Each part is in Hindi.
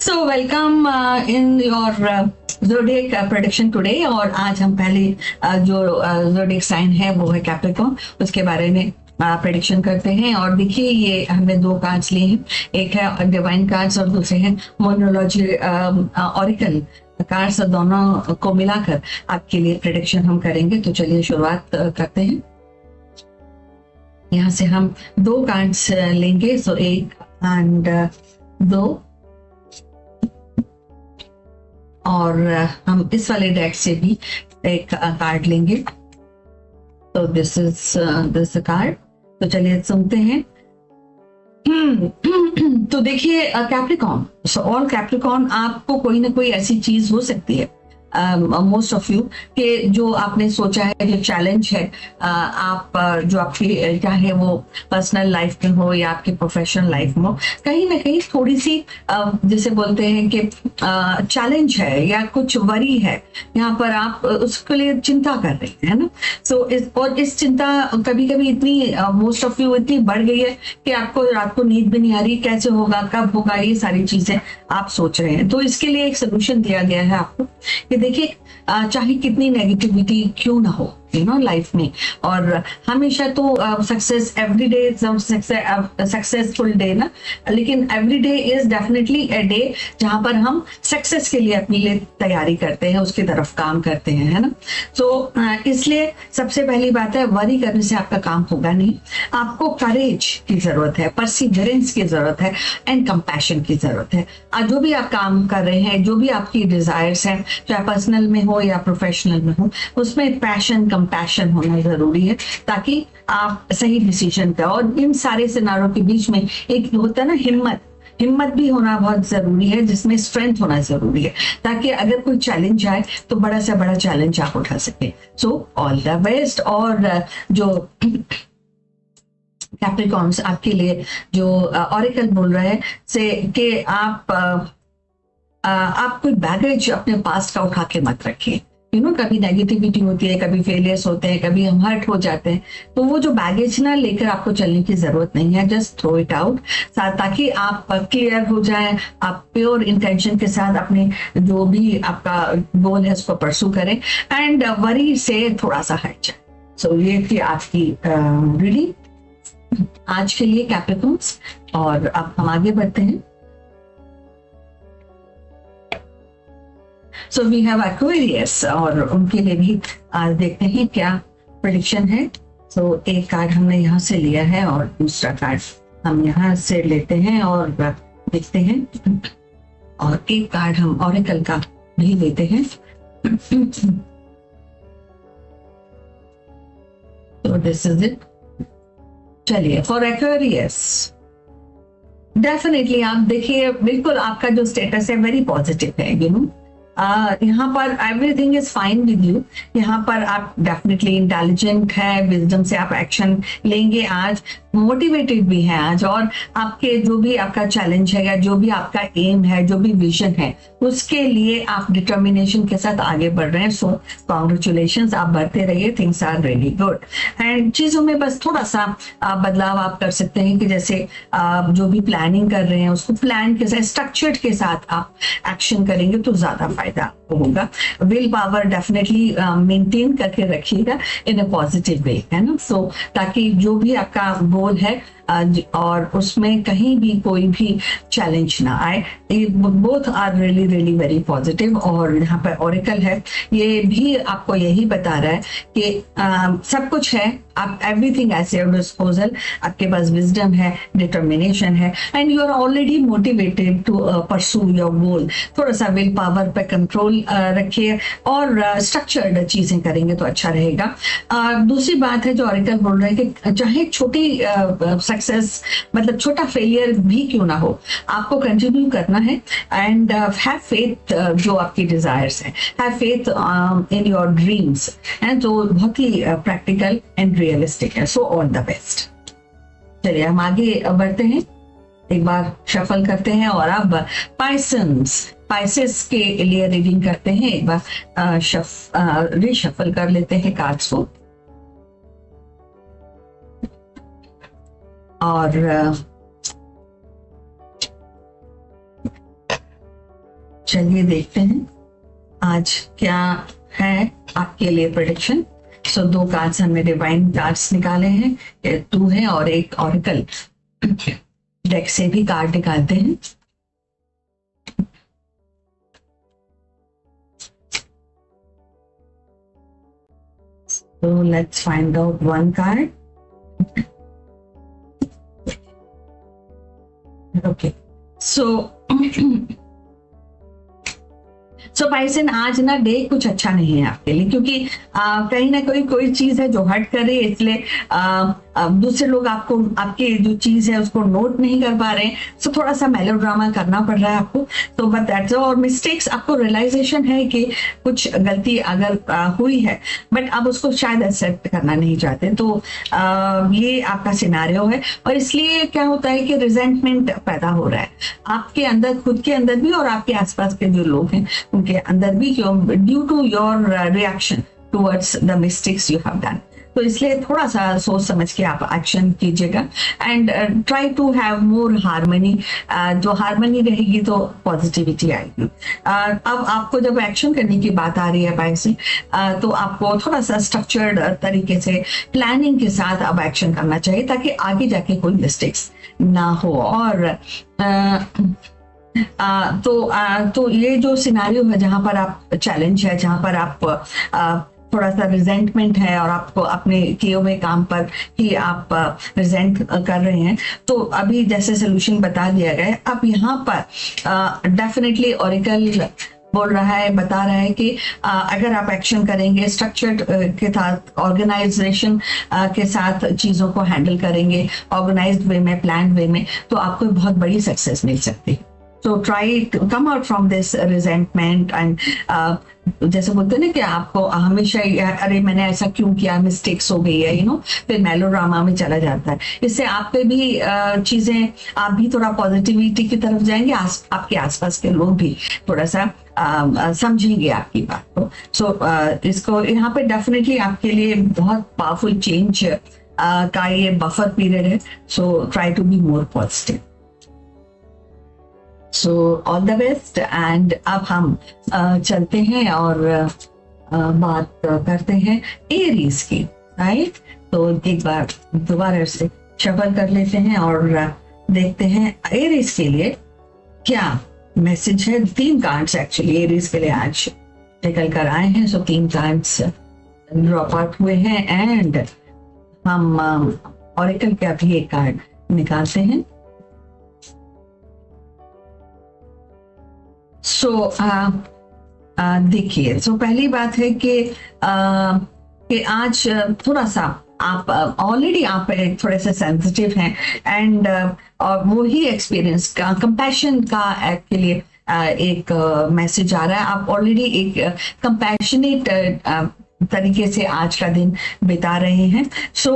So welcome in your zodiac prediction today। और आज हम पहले जो zodiac sign है वो है कैप्रिकॉर्न, उसके बारे में प्रेडिक्शन करते हैं। और देखिए ये हमने दो कार्ड्स लिए हैं, एक है डिवाइन कार्ड्स और दूसरे हैं मोनोलॉजी ऑरिकल कार्ड्स। दोनों को मिलाकर आपके लिए प्रेडिक्शन हम करेंगे। तो चलिए शुरुआत करते हैं। यहाँ से हम दो कार्ड्स लेंगे, सो एक एंड दो, और हम इस वाले डेक से भी एक कार्ड लेंगे। तो दिस इज कार्ड। तो चलिए सुनते हैं। तो देखिए कैप्रिकॉर्न, सो ऑल कैप्रिकॉर्न, आपको कोई ना कोई ऐसी चीज हो सकती है मोस्ट ऑफ यू कि जो आपने सोचा है, जो चैलेंज है आप जो आपकी चाहे वो पर्सनल लाइफ में हो या आपके प्रोफेशनल लाइफ में हो, कहीं ना कहीं थोड़ी सी जैसे बोलते हैं कि चैलेंज है या कुछ वरी है, यहाँ पर आप उसके लिए चिंता कर रहे हैं ना। सो इस चिंता कभी कभी इतनी मोस्ट ऑफ यू इतनी बढ़ गई है कि आपको रात को नींद भी नहीं आ रही, कैसे होगा, कब होगा, ये सारी चीजें आप सोच रहे हैं। तो इसके लिए एक सोल्यूशन दिया गया है आपको कि देखिए चाहे कितनी नेगेटिविटी क्यों ना हो लाइफ में, और हमेशा तो success every day successful day ना, लेकिन every day is definitely a day जहां पर हम सक्सेस के लिए अपने लिए तैयारी करते हैं, उसकी तरफ काम करते हैं, है ना। तो इसलिए सबसे पहली बात है, वरी करने से आपका काम होगा नहीं। आपको करेज की जरूरत है, परसिवरेंस की जरूरत है, एंड कंपैशन की जरूरत है। जो भी आप काम कर रहे हैं, जो भी आपकी डिजायर्स हैं, चाहे पर्सनल में हो या प्रोफेशनल में हो, उसमें पैशन कंपैशन होना जरूरी है ताकि आप सही डिसीजन पे। और इन सारे सिनारों के बीच में एक होता है ना हिम्मत भी होना बहुत जरूरी है, जिसमें स्ट्रेंथ होना जरूरी है, ताकि अगर कोई चैलेंज आए तो बड़ा से बड़ा चैलेंज आप उठा सके। सो ऑल द बेस्ट। और जो कैप्रिकॉर्न्स आपके लिए जो ऑरिकल बोल रहा है से कि आप कोई बैगेज अपने पास्ट का उठा के मत रखिए। कभी नेगेटिविटी होती है, कभी फेलियर्स होते हैं, कभी हम हर्ट हो जाते हैं, तो वो जो बैगेज ना लेकर आपको चलने की जरूरत नहीं है। जस्ट थ्रो इट आउट, ताकि आप क्लियर हो जाएं, आप प्योर इंटेंशन के साथ अपने जो भी आपका गोल है उसको परसू करें, एंड वरी से थोड़ा सा हट जाए। सो ये थी आपकी रीडिंग आज के लिए कैप्रिकॉर्न्स। और अब हम आगे बढ़ते हैं। सो वी हैव एक्वेरियस, और उनके लिए भी आज देखते हैं क्या प्रेडिक्शन है। सो एक कार्ड हमने यहाँ से लिया है और दूसरा कार्ड हम यहाँ से लेते हैं और देखते हैं, और एक कार्ड हम ऑरिकल का भी लेते हैं। तो दिस इज इट। चलिए फॉर एक्वेरियस, डेफिनेटली आप देखिए, बिल्कुल आपका जो स्टेटस है वेरी पॉजिटिव है। यहाँ पर everything is fine with you. यहाँ पर आप डेफिनेटली इंटेलिजेंट है, विजडम से आप एक्शन लेंगे आज, मोटिवेटेड भी हैं आज, और आपके जो भी आपका चैलेंज है या जो भी आपका एम है, जो भी विजन है, उसके लिए आप डिटर्मिनेशन के साथ आगे बढ़ रहे हैं। सो कॉन्ग्रेचुलेशंस, आप बढ़ते रहिए, things are really good. And चीजों में बस थोड़ा सा बदलाव आप कर सकते हैं कि जैसे जो भी प्लानिंग कर रहे हैं उसको प्लान के साथ, स्ट्रक्चर्ड के साथ आप एक्शन करेंगे तो ज्यादा फायदा होगा। विल पावर डेफिनेटली मेंटेन करके रखिएगा इन अ पॉजिटिव वे, है ना। सो ताकि जो भी आपका गोल है और उसमें कहीं भी कोई भी चैलेंज ना आए। Both are really really very positive. और यहाँ पर ऑरिकल है, ये भी आपको यही बता रहा है कि सब कुछ है, आप एवरीथिंग एट योर डिस्पोजल, आपके पास विजडम है, डिटर्मिनेशन है, and you are already motivated to pursue your goal. थोड़ा सा विल पावर पे कंट्रोल रखिए और स्ट्रक्चर्ड चीजें करेंगे तो अच्छा रहेगा। दूसरी बात है जो ऑरिकल बोल रहे हैं कि चाहे छोटी सक्सेस, मतलब छोटा फेलियर भी क्यों ना हो, आपको कंटिन्यू करना है, एंड हैव फेथ, जो आपकी डिजायर्स है, have faith in your dreams, and जो बहुत ही प्रैक्टिकल एंड रियलिस्टिक है। So all the best. चलिए हम आगे बढ़ते हैं, एक बार शफल करते हैं, और अब पाइसेस के लिए रीडिंग करते हैं। एक बार रिशफल कर लेते हैं कार्ड्स को, और चलिए देखते हैं आज क्या है आपके लिए प्रेडिक्शन। सो 2 कार्ड्स हमने डिवाइन कार्ड्स निकाले हैं, 2 है और एक ऑरेकल डेक से भी कार्ड निकालते हैं। So let's find out one card. Okay. So पाइसन आज ना डे कुछ अच्छा नहीं है आपके लिए, क्योंकि कहीं ना कोई चीज है जो हट कर रही है, इसलिए दूसरे लोग आपको आपकी जो चीज है उसको नोट नहीं कर पा रहे हैं। सो थोड़ा सा मेलोड्रामा करना पड़ रहा है आपको। तो बट दैट्स और मिस्टेक्स, आपको रियलाइजेशन है कि कुछ गलती अगर हुई है, बट आप उसको शायद एक्सेप्ट करना नहीं चाहते। तो ये आपका सिनेरियो है, और इसलिए क्या होता है कि रिजेंटमेंट पैदा हो रहा है आपके अंदर, खुद के अंदर भी और आपके आसपास के जो लोग हैं उनके अंदर भी, due to your reaction towards the mistakes you have done. तो इसलिए थोड़ा सा सोच समझ के आप एक्शन कीजिएगा and try to have more harmony. जो हार्मनी रहेगी तो पॉजिटिविटी आएगी। अब आपको जब एक्शन करने की बात आ रही है पैसे, तो आपको थोड़ा सा स्ट्रक्चर्ड तरीके से प्लानिंग के साथ अब एक्शन करना चाहिए, ताकि आगे जाके कोई मिस्टेक्स ना हो। और तो ये जो सिनारियो है जहां पर आप चैलेंज है, जहां पर आप थोड़ा सा रिजेंटमेंट है और आपको अपने किए हुए काम पर ही आप रिजेंट कर रहे हैं, तो अभी जैसे सोल्यूशन बता दिया गया है। अब यहाँ पर डेफिनेटली ऑरेकल बोल रहा है, बता रहा है कि अगर आप एक्शन करेंगे, स्ट्रक्चर्ड के साथ, ऑर्गेनाइजेशन के साथ चीजों को हैंडल करेंगे, ऑर्गेनाइज्ड वे में, प्लान वे में, तो आपको बहुत बड़ी सक्सेस मिल सकती है। So try to come out from this resentment and जैसे बोलते हैं ना कि आपको हमेशा अरे मैंने ऐसा क्यों किया, मिस्टेक्स हो गई है, फिर मेलोड्रामा में चला जाता है। इससे आप पे भी चीजें, आप भी थोड़ा पॉजिटिविटी की तरफ जाएंगे, आपके आसपास के लोग भी थोड़ा सा समझेंगे आपकी बात को। सो इसको यहाँ पे डेफिनेटली आपके लिए बहुत पावरफुल चेंज का ये बफर पीरियड है। So try to be more positive. So all the best. And अब हम चलते हैं और बात करते हैं एरीज की, राइट। तो एक बार दोबारा से शफल कर लेते हैं और देखते हैं एरीज के लिए क्या मैसेज है। 3 कार्ड्स एक्चुअली एरीज के लिए आज निकल कर आए हैं। सो 3 कार्ड्स ड्रॉप आउट हुए हैं एंड हम ऑरेकल का भी एक कार्ड निकालते हैं। सो देखिए, सो पहली बात है कि आज थोड़ा सा आप ऑलरेडी आप थोड़े से सेंसिटिव हैं एंड और वो ही एक्सपीरियंस का कंपैशन का के लिए एक मैसेज आ रहा है। आप ऑलरेडी एक कंपैशनेट तरीके से आज का दिन बिता रहे हैं। सो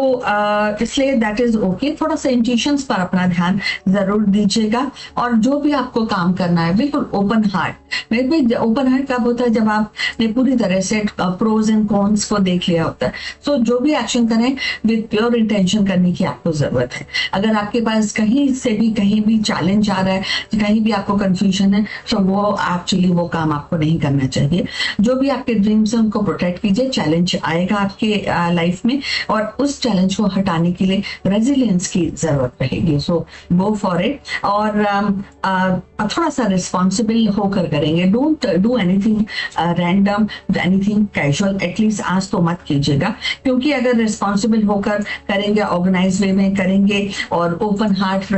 इसलिए दैट इज ओके। थोड़ा सा इंट्यूशंस पर अपना ध्यान जरूर दीजिएगा, और जो भी आपको काम करना है बिल्कुल ओपन हार्ट। मेरे में ओपन हार्ट कब होता है, जब आपने पूरी तरह से प्रोज एंड कॉन्स को देख लिया होता है। सो जो भी एक्शन करें विद प्योर इंटेंशन करने की आपको जरूरत है। अगर आपके पास कहीं से भी कहीं भी चैलेंज आ रहा है, कहीं भी आपको कंफ्यूजन है, तो वो एक्चुअली वो काम आपको नहीं करना चाहिए। जो भी आपके ड्रीम्स हैं उनको प्रोटेक्ट कीजिए। चैलेंज आएगा आपके लाइफ में, और उस चैलेंज को हटाने के लिए रेजिलियंस की जरूरत रहेगी। सो गो फॉर इट, और थोड़ा सा रिस्पॉन्सिबल होकर करेंगे। Don't do anything random, anything casual, at least आज तो मत कीजिएगा। क्योंकि अगर रिस्पॉन्सिबल होकर करेंगे, ऑर्गेनाइज वे में करेंगे और ओपन हार्ट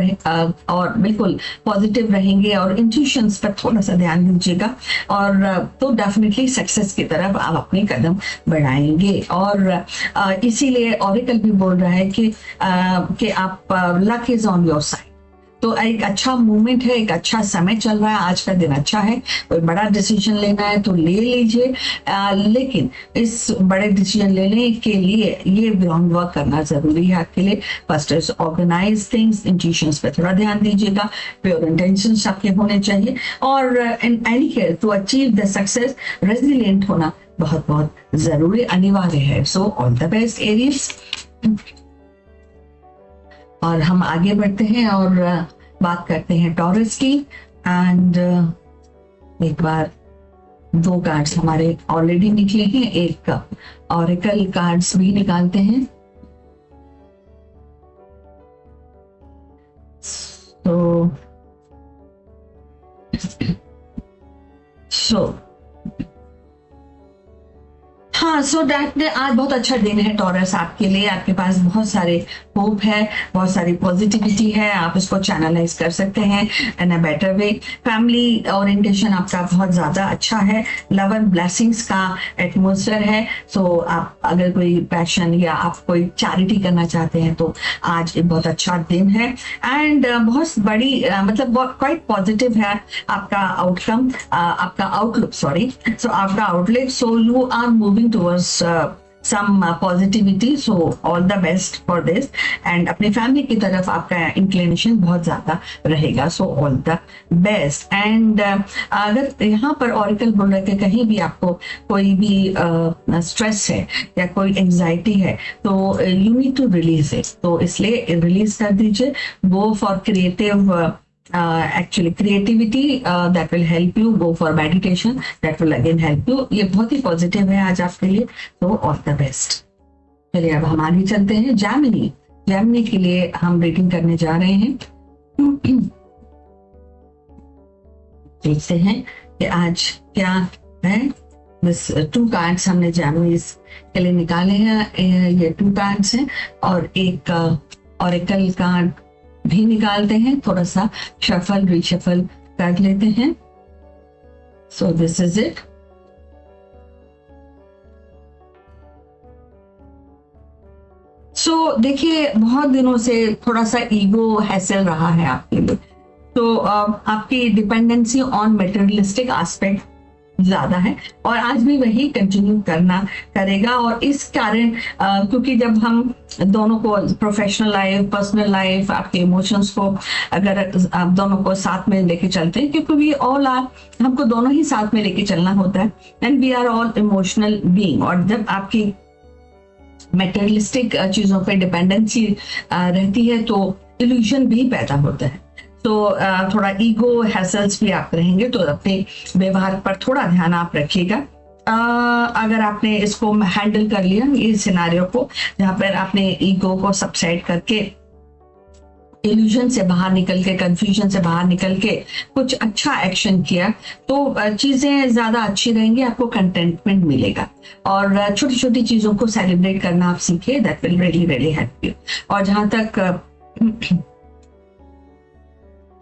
और बिल्कुल पॉजिटिव रहेंगे और इंट्यूशंस पर थोड़ा सा ध्यान दीजिएगा, और तो डेफिनेटली सक्सेस की तरफ आप अपने कदम बढ़ाएंगे। और इसीलिए ऑरेकल भी बोल रहा है कि आप luck is on your side. तो एक अच्छा मूवमेंट है, एक अच्छा समय चल रहा है, आज का दिन अच्छा है। कोई बड़ा डिसीजन लेना है तो ले लीजिए, लेकिन इस बड़े डिसीजन लेने के लिए ये ग्राउंड वर्क करना जरूरी है आपके लिए। First is organise things, intuitions पे थोड़ा ध्यान दीजिएगा, प्योर इंटेंशंस आपके होने चाहिए, और in any case to achieve the success resilient होना बहुत बहुत जरूरी, अनिवार्य है। So all the best Aries. और हम आगे बढ़ते हैं और बात करते हैं टॉरस की। एंड एक बार 2 कार्ड्स हमारे ऑलरेडी निकले हैं, एक ऑरेकल कार्ड्स भी निकालते हैं। So हाँ, सो दैट आज बहुत अच्छा दिन है टॉरस आपके लिए। आपके पास बहुत सारे होप है, बहुत सारी पॉजिटिविटी है, आप इसको चैनलाइज कर सकते हैं in a better way. Family orientation आपका बहुत ज्यादा अच्छा है, लव एंड ब्लेसिंग्स का एटमोसफियर है। सो आप अगर कोई पैशन या आप कोई चैरिटी करना चाहते हैं तो आज एक बहुत अच्छा दिन है। एंड बहुत बड़ी मतलब क्वाइट पॉजिटिव है आपका आउटकम, आपका आउटलुक, सॉरी, सो आपका outlook. So you are moving towards some positivity, so all the best for this। and अपनी फैमिली की तरफ आपका इंक्लिनेशन बहुत ज्यादा रहेगा, so all the best। and अगर यहाँ पर ऑरिकल बोल रहे थे कहीं भी आपको कोई भी स्ट्रेस है या कोई एंजाइटी है तो you need to release it, तो इसलिए रिलीज कर दीजिए। go for creative actually creativity that will help you, go for meditation that will again help you। ये बहुत ही पॉजिटिव है आज आपके लिए, तो ऑल द बेस्ट। चलिए अब हम आगे चलते हैं। जैमिनी के लिए हम रीडिंग करने जा रहे हैं। देखते हैं कि आज क्या है। बस 2 कार्ड्स हमने जैमिनी के लिए निकाले हैं, ये 2 कार्ड्स हैं और एक ऑरेकल कार्ड भी निकालते हैं, थोड़ा सा शफल रिशफल कर लेते हैं। So this is it. So देखिए बहुत दिनों से थोड़ा सा ईगो हैसल रहा है आपके लिए, तो आपकी डिपेंडेंसी ऑन मटेरियलिस्टिक एस्पेक्ट ज्यादा है और आज भी वही कंटिन्यू करेगा। और इस कारण क्योंकि जब हम दोनों को प्रोफेशनल लाइफ, पर्सनल लाइफ, आपके इमोशंस को अगर आप दोनों को साथ में लेके चलते हैं, क्योंकि वी ऑल आर, हमको दोनों ही साथ में लेके चलना होता है, and we are all emotional being. और जब आपकी मटेरियलिस्टिक चीजों पे डिपेंडेंसी रहती है तो इल्यूजन भी पैदा होता है। तो थोड़ा ईगो हैसल्स भी आप रहेंगे, तो अपने व्यवहार पर थोड़ा ध्यान आप रखिएगा। अगर आपने इसको हैंडल कर लिया, ये सिनारियो को जहाँ पर आपने ईगो को सबसाइड करके इल्यूजन से बाहर निकल के, कंफ्यूजन से बाहर निकल के कुछ अच्छा एक्शन किया, तो चीजें ज्यादा अच्छी रहेंगी, आपको कंटेंटमेंट मिलेगा। और छोटी छोटी चीजों को सेलिब्रेट करना आप सीखिए, that will really really help you. और जहां तक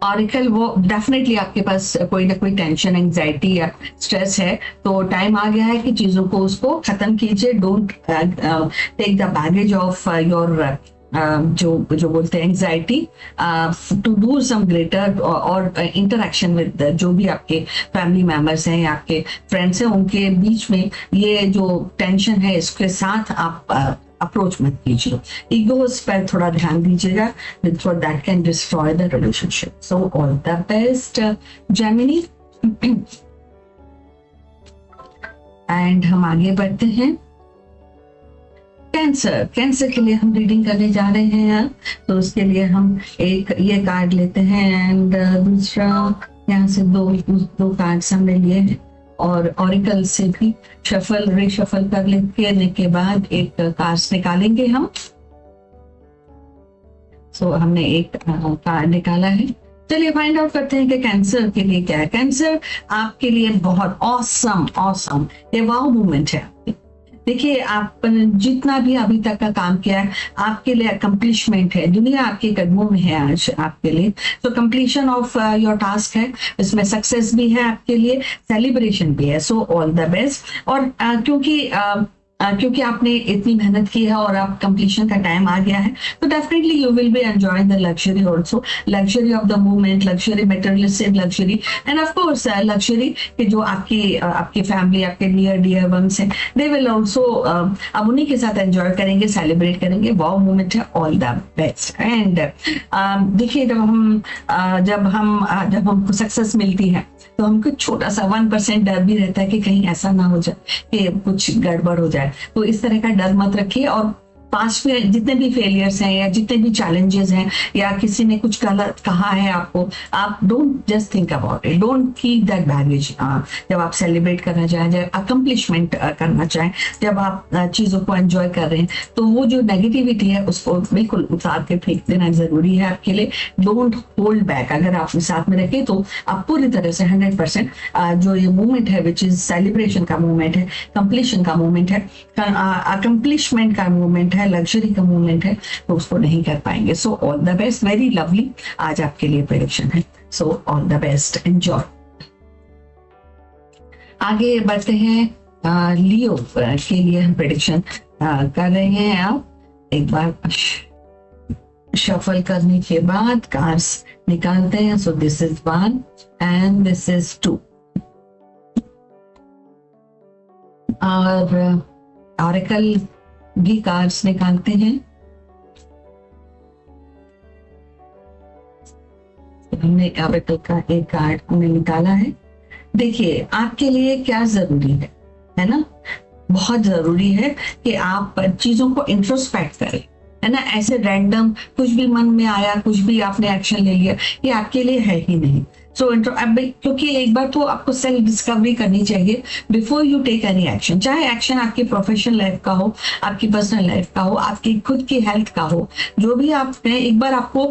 ऑरिकल, वो डेफिनेटली आपके पास कोई ना कोई टेंशन, एंजाइटी या स्ट्रेस है, तो टाइम आ गया है कि चीजों को उसको खत्म कीजिए। Don't take the baggage of your जो बोलते हैं anxiety to do some greater और इंटरेक्शन विद जो भी आपके फैमिली मेंबर्स हैं या आपके फ्रेंड्स हैं, उनके बीच में ये जो टेंशन है इसके साथ आप अप्रोच मत कीजिए। ईगोस पर थोड़ा ध्यान दीजिएगा, because that can destroy the relationship. So all the best Gemini. And हम आगे बढ़ते हैं। कैंसर के लिए हम रीडिंग करने जा रहे हैं, तो उसके लिए हम एक ये कार्ड लेते हैं एंड दूसरा यहाँ से दो कार्ड्स हमने लिए हैं और ऑरिकल से भी शफल रिशफल कर लेने के बाद एक कार्ड्स निकालेंगे हम। सो हमने एक कार्ड निकाला है। चलिए फाइंड आउट करते हैं कि कैंसर के लिए क्या है। कैंसर आपके लिए बहुत ऑसम ये वाव मूवमेंट है। देखिए आप जितना भी अभी तक का काम किया है आपके लिए अकम्प्लिशमेंट है, दुनिया आपके कदमों में है आज आपके लिए। तो कंप्लीशन ऑफ योर टास्क है, इसमें सक्सेस भी है आपके लिए, सेलिब्रेशन भी है। So all the best. और क्योंकि आपने इतनी मेहनत की है और आप कंप्लीशन का टाइम आ गया है, तो definitely you will be enjoying the luxury also, luxury of the movement, luxury materialistic luxury, end of course luxury कि जो आपकी फैमिली, आपके नियर डियर वंस हैं, दे विल ऑल्सो अब उन्हीं के साथ एंजॉय करेंगे, सेलिब्रेट करेंगे। वाव मूवमेंट है, ऑल द बेस्ट। एंड देखिए जब हमको सक्सेस मिलती है तो हमको छोटा सा 1% डर भी रहता है कि कहीं ऐसा ना हो जाए कि कुछ गड़बड़ हो जाए। तो इस तरह का डर मत रखिए और पास्ट में जितने भी फेलियर्स हैं या जितने भी चैलेंजेस हैं या किसी ने कुछ गलत कहा है आपको, आप don't just think about it, don't keep that baggage. जब आप सेलिब्रेट करना चाहें, जब अकम्पलिशमेंट करना चाहें, जब आप चीज़ों को एंजॉय कर रहे हैं, तो वो जो नेगेटिविटी है उसको बिल्कुल उतार के फेंक देना जरूरी है आपके लिए। Don't hold back. अगर आप साथ में रखें तो आप पूरी तरह से 100% जो ये मूवमेंट है विच इज सेलिब्रेशन का मूवमेंट है, कंप्लीशन का मूवमेंट है, अकम्पलिशमेंट का मूवमेंट है, लग्जरी का मूवमेंट है, तो उसको नहीं कर पाएंगे। सो all the best, very lovely आज आपके लिए प्रेडिक्शन है। So all the best, enjoy. आगे बढ़ते हैं लियो के लिए हम प्रेडिक्शन कर रहे हैं। आप एक बार शफल करने के बाद कार्ड्स निकालते हैं। So this is 1 and this is 2 और ऑरेकल भी कार्ड्स निकालते हैं। हमने ऑरेकल का एक कार्ड हमने निकाला है। देखिए आपके लिए क्या जरूरी है ना, बहुत जरूरी है कि आप चीजों को इंट्रोस्पेक्ट करें, है ना। ऐसे रैंडम कुछ भी मन में आया, कुछ भी आपने एक्शन ले लिया, ये आपके लिए है ही नहीं। सो क्योंकि एक बार तो आपको सेल्फ डिस्कवरी करनी चाहिए before you take any action. चाहे एक्शन आपकी प्रोफेशनल लाइफ का हो, आपकी पर्सनल लाइफ का हो, आपकी खुद की हेल्थ का हो, जो भी आपने, एक बार आपको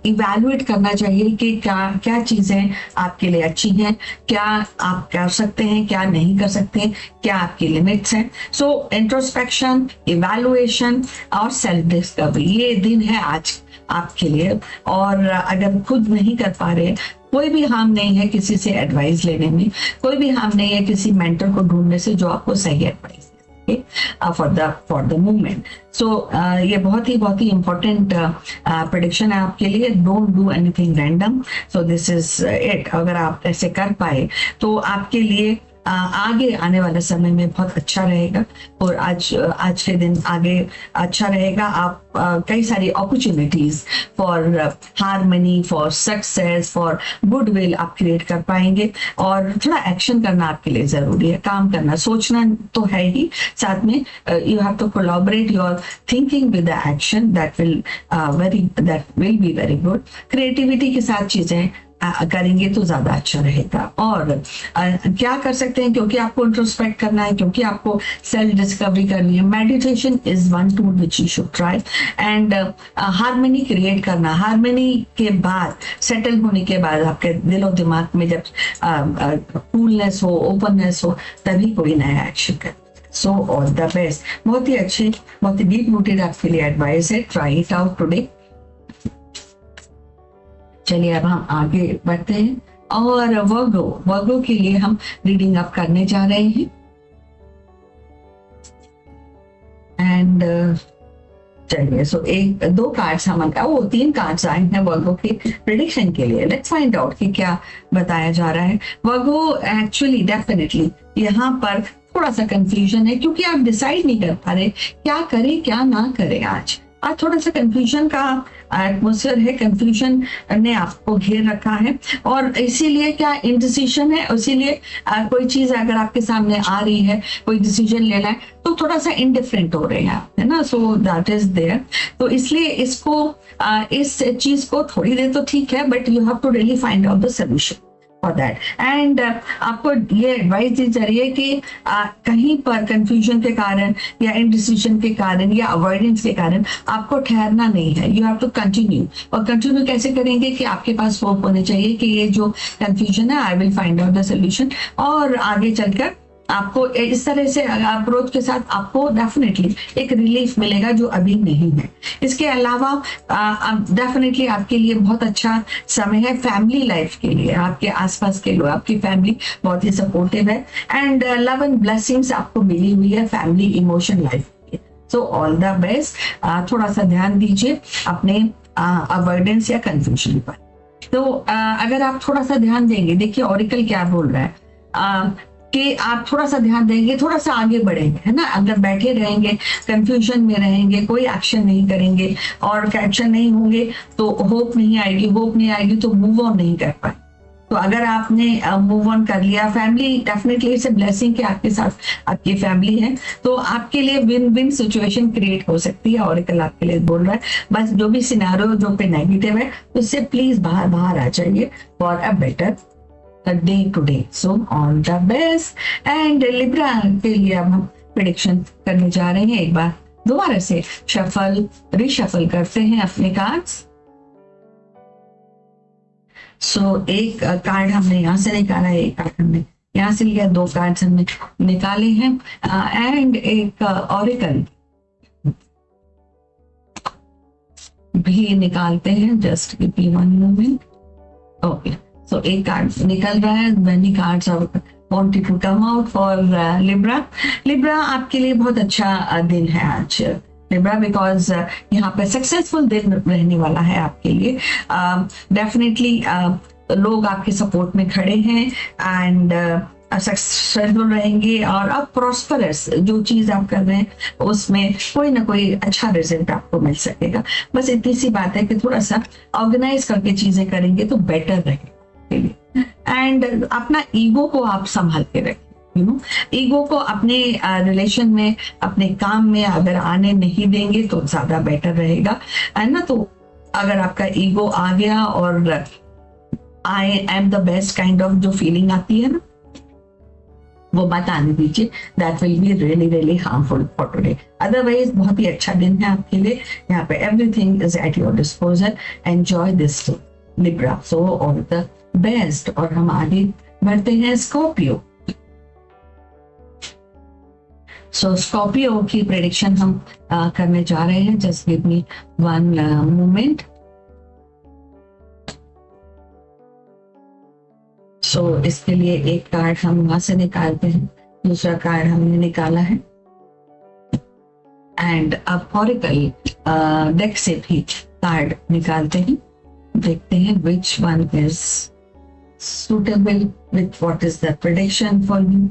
इवैल्यूएट करना चाहिए कि क्या क्या चीजें आपके लिए अच्छी हैं, क्या आप कर सकते हैं, क्या नहीं कर सकते, क्या आपकी लिमिट्स हैं। सो इंट्रोस्पेक्शन, इवैल्यूएशन और सेल्फ डिस्कवरी, ये दिन है आज आपके लिए। और अगर खुद नहीं कर पा रहे, कोई भी हार्म नहीं है किसी से एडवाइस लेने में, कोई भी हार्म नहीं है किसी मेंटर को ढूंढने से जो आपको सही एडवाइस दे फॉर द मूवमेंट। सो ये बहुत ही इंपॉर्टेंट प्रेडिक्शन है आपके लिए। Don't do anything random. So this is it. अगर आप ऐसे कर पाए तो आपके लिए आगे आने वाला समय में बहुत अच्छा रहेगा और आज के दिन आगे अच्छा रहेगा। आप कई सारी opportunities for harmony, for success, for goodwill आप क्रिएट कर पाएंगे। और थोड़ा एक्शन करना आपके लिए जरूरी है, काम करना, सोचना तो है ही, साथ में you have to collaborate your thinking with the action. That will be very good. Creativity के साथ चीजें करेंगे तो ज्यादा अच्छा रहेगा। और क्या कर सकते हैं, क्योंकि आपको इंट्रोस्पेक्ट करना है, क्योंकि आपको सेल्फ डिस्कवरी करनी है, meditation is one tool which you should try. And harmony create करना, हार्मनी के बाद, सेटल होने के बाद, आपके दिलो दिमाग में जब कूलनेस हो, ओपननेस हो, तभी कोई नया एक्शन कर। सो ऑल द बेस्ट। बहुत ही अच्छी, बहुत ही डीप रूटेड आपके लिए एडवाइस है। Try it out today. चलिए अब हम आगे बढ़ते हैं और वर्गो के लिए हम रीडिंग अप करने जा रहे हैं। एंड चलिए, सो दो कार्ड्स हम 3 कार्ड्स आए हैं वर्गो के प्रेडिक्शन के लिए। लेट्स फाइंड आउट कि क्या बताया जा रहा है। वर्गो एक्चुअली डेफिनेटली यहाँ पर थोड़ा सा कंफ्यूजन है, क्योंकि आप डिसाइड नहीं कर पा रहे क्या करें क्या ना करें। आज थोड़ा सा कंफ्यूजन का एटमोसफियर है, कंफ्यूजन ने आपको घेर रखा है और इसीलिए क्या इनडिसीजन है। इसीलिए कोई चीज अगर आपके सामने आ रही है, कोई डिसीजन लेना है, तो थोड़ा सा इंडिफरेंट हो रहे हैं आप, है ना। So that is there. तो इसलिए इसको इस चीज को थोड़ी देर तो ठीक है, but you have to really find out the solution for that. And आपको ये एडवाइस दी जा रही है कि कहीं पर कंफ्यूजन के कारण या इनडिसीजन के कारण या अवॉइडेंस के कारण आपको ठहरना नहीं है। You have to continue. और कंटिन्यू कैसे करेंगे कि आपके पास होप होने चाहिए कि ये जो कंफ्यूजन है, I will find out the solution. और आगे चलकर आपको इस तरह से अप्रोच के साथ आपको डेफिनेटली एक रिलीफ मिलेगा जो अभी नहीं है। इसके अलावा डेफिनेटली आपके लिए बहुत अच्छा समय है फैमिली लाइफ के लिए। आपके आसपास के लोग, आपकी फैमिली बहुत ही सपोर्टिव है। एंड लव एंड ब्लेसिंग्स आपको मिली हुई है फैमिली इमोशन लाइफ की। सो ऑल द बेस्ट। थोड़ा सा ध्यान दीजिए अपने अवॉइडेंस या कंफ्यूजन पर। तो अगर आप थोड़ा सा ध्यान देंगे, देखिए ऑरिकल क्या बोल रहा है कि आप थोड़ा सा ध्यान देंगे, थोड़ा सा आगे बढ़ेंगे, है ना। अगर बैठे रहेंगे, कंफ्यूजन में रहेंगे, कोई एक्शन नहीं करेंगे और एक्शन नहीं होंगे तो होप नहीं आएगी, होप नहीं आएगी तो मूव ऑन नहीं कर पाए। तो अगर आपने मूव ऑन कर लिया, family definitely it's a blessing कि आपके साथ आपकी फैमिली है, तो आपके लिए विन विन सिचुएशन क्रिएट हो सकती है। ऑरेकल आपके लिए बोल रहा है बस जो भी सिनेरियो जो पे नेगेटिव है उससे प्लीज बाहर बाहर आ जाइए for a better day today. So all the best. And Libra के लिए अब हम प्रेडिक्शन करने जा रहे हैं। एक बार दोबारा से शफल रिशफल करते हैं अपने कार्ड्स। सो एक कार्ड हमने यहाँ से निकाला है, एक कार्ड हमने यहाँ से लिया, दो कार्ड्स हमने निकाले हैं एंड एक ऑरेकल भी निकालते हैं। Just give me one moment. Okay, so एक कार्ड निकल रहा है। Many cards are wanted to come out for Libra. Libra आपके लिए बहुत अच्छा दिन है आज लिब्रा, बिकॉज यहाँ पे सक्सेसफुल दिन रहने वाला है आपके लिए। डेफिनेटली लोग आपके सपोर्ट में खड़े हैं एंड सक्सेसफुल रहेंगे और अब प्रॉस्परस जो चीज आप कर रहे हैं उसमें कोई ना कोई अच्छा रिजल्ट आपको मिल सकेगा। बस इतनी सी बात है कि थोड़ा सा ऑर्गेनाइज करके चीजें करेंगे तो बेटर रहेगा। एंड अपना ईगो को आप संभाल के रखें। ईगो को अपने रिलेशन में, अपने काम में अगर आने नहीं देंगे तो ज्यादा बेटर रहेगा, है ना। तो अगर आपका ईगो आ गया और I am the best kind of जो फीलिंग आती है ना, वो मत आने दीजिए। That will be really really harmful for today. Otherwise बहुत ही अच्छा दिन है आपके लिए। यहाँ पे everything is at your disposal. Enjoy this Libra. So all the best. और हम आगे बढ़ते हैं स्कॉर्पियो। सो स्कॉर्पियो की प्रेडिक्शन हम करने जा रहे हैं। Just give me one moment. सो इसके लिए एक कार्ड हम वहां से निकालते हैं, दूसरा कार्ड हमने निकाला है एंड अब ऑरेकल डेक से भी कार्ड निकालते हैं। देखते हैं which one is suitable with what is the prediction for you.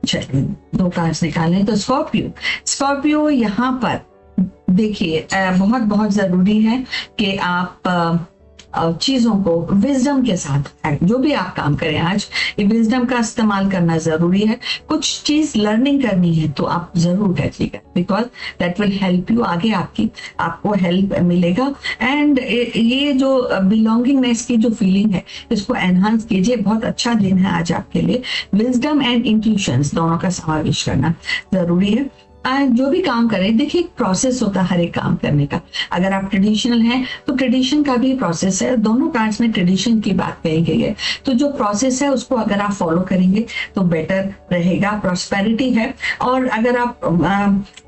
चलिए दो कार्ड्स निकालें। तो स्कॉर्पियो यहाँ पर देखिए बहुत बहुत जरूरी है कि आप चीजों को विजडम के साथ, जो भी आप काम करें आज, ये विजडम का इस्तेमाल करना जरूरी है। कुछ चीज लर्निंग करनी है तो आप जरूर करिएगा, because that will help you. आगे आपको हेल्प मिलेगा। एंड ये जो बिलोंगिंगनेस की जो फीलिंग है इसको एनहांस कीजिए। बहुत अच्छा दिन है आज आपके लिए। विजडम एंड इंट्यूशंस दोनों का समावेश करना जरूरी है। जो भी काम करें, देखिए एक प्रोसेस होता है हर एक काम करने का। अगर आप ट्रेडिशनल हैं तो ट्रेडिशन का भी प्रोसेस है। दोनों कार्ड्स में ट्रेडिशन की बात कही गई है, तो जो प्रोसेस है उसको अगर आप फॉलो करेंगे तो बेटर रहेगा। प्रॉस्पेरिटी है। और अगर आप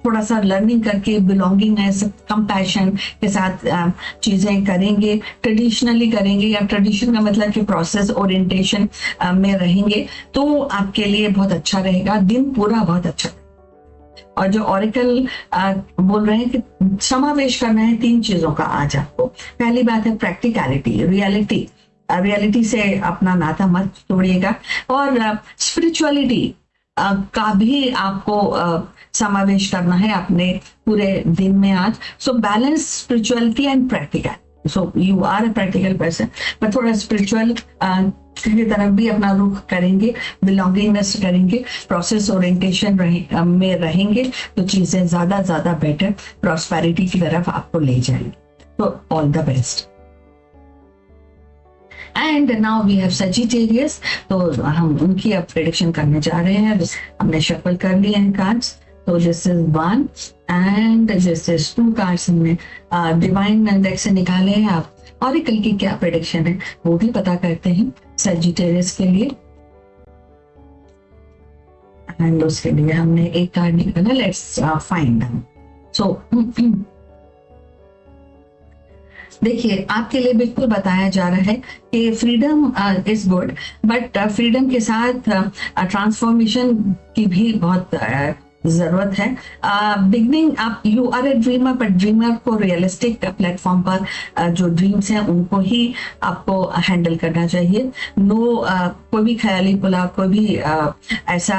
थोड़ा सा लर्निंग करके बिलोंगिंगनेस, कंपैशन के साथ चीजें करेंगे, ट्रेडिशनली करेंगे, या ट्रेडिशन का मतलब कि प्रोसेस ओरिएंटेशन में रहेंगे, तो आपके लिए बहुत अच्छा रहेगा। दिन पूरा बहुत अच्छा। और जो ऑरेकल बोल रहे हैं कि समावेश करना है तीन चीजों का आज आपको। पहली बात है प्रैक्टिकलिटी, रियलिटी से अपना नाता मत तोड़िएगा। और स्पिरिचुअलिटी का भी आपको समावेश करना है अपने पूरे दिन में आज। So balance spirituality and practical. So you are a practical person, पर थोड़ा स्पिरिचुअल की तरफ भी अपना रुख करेंगे, बिलोंगिंगनेस करेंगे, प्रोसेस ओरिएंटेशन में रहेंगे, तो चीजें ज्यादा बेटर प्रॉस्पेरिटी की तरफ आपको ले जाएंगे। तो all the best. And now we have Sagittarius. तो हम उनकी अब प्रेडिक्शन करने जा रहे हैं। हमने शफल कर लिए हैं कार्ड्स। तो this is 1 and this is 2 cards हमने डिवाइन डेक से निकाले हैं। आप ऑरेकल की क्या प्रेडिक्शन है वो भी पता करते हैं सजिटेरियस के लिए। एंड उसके लिए हमने एक कार्ड निकाला। Let's find out. सो देखिए आपके लिए बिल्कुल बताया जा रहा है कि freedom is good, but freedom के साथ ट्रांसफॉर्मेशन की भी बहुत जरूरत है। बिगनिंग आप you are a dreamer, but dreamer को रियलिस्टिक प्लेटफॉर्म पर जो ड्रीम्स हैं उनको ही आपको हैंडल करना चाहिए। नो कोई भी ख्याली पुलाव, कोई भी ऐसा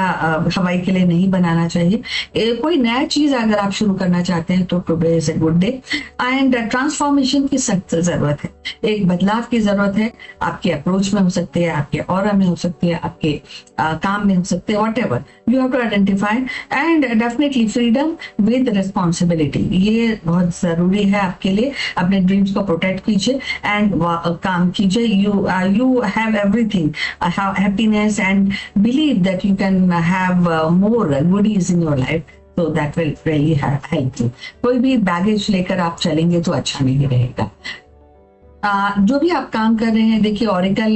हवाई के लिए नहीं बनाना चाहिए। कोई नया चीज अगर आप शुरू करना चाहते हैं तो today is a good day. And transformation की सख्त जरूरत है, एक बदलाव की जरूरत है। आपके अप्रोच में हो सकती है, आपके ऑरा में हो सकती है, आपके काम में हो सकते हैं, whatever you have to identify. And definitely freedom with responsibility, ये बहुत जरूरी है आपके लिए। अपने ड्रीम्स को प्रोटेक्ट कीजिए एंड काम कीजिए। You have everything, happiness and believe that you can have more goodies in your life, so that will really help you। कोई भी बैगेज लेकर आप चलेंगे तो अच्छा नहीं रहेगा। जो भी आप काम कर रहे हैं, देखिए ऑरिकल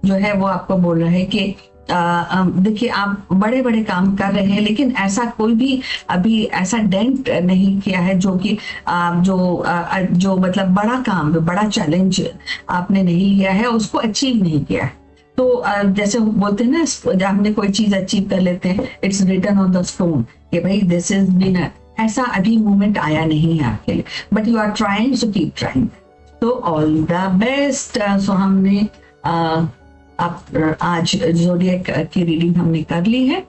जो है वो आपको बोल रहा है कि देखिए आप बड़े बड़े काम कर रहे हैं, लेकिन ऐसा कोई भी अभी ऐसा डेंट नहीं किया है जो कि जो मतलब बड़ा काम, बड़ा चैलेंज आपने नहीं लिया है, उसको अचीव नहीं किया है। तो जैसे बोलते हैं ना, जब हमने कोई चीज अचीव कर लेते हैं, it's written on the stone कि भाई दिस इज बीन, ऐसा अभी मोमेंट आया नहीं है आपके लिए, but you are trying, so keep trying. तो ऑल द बेस्ट। सो हमने आप आज ज़ोडिएक की रीडिंग हमने कर ली है।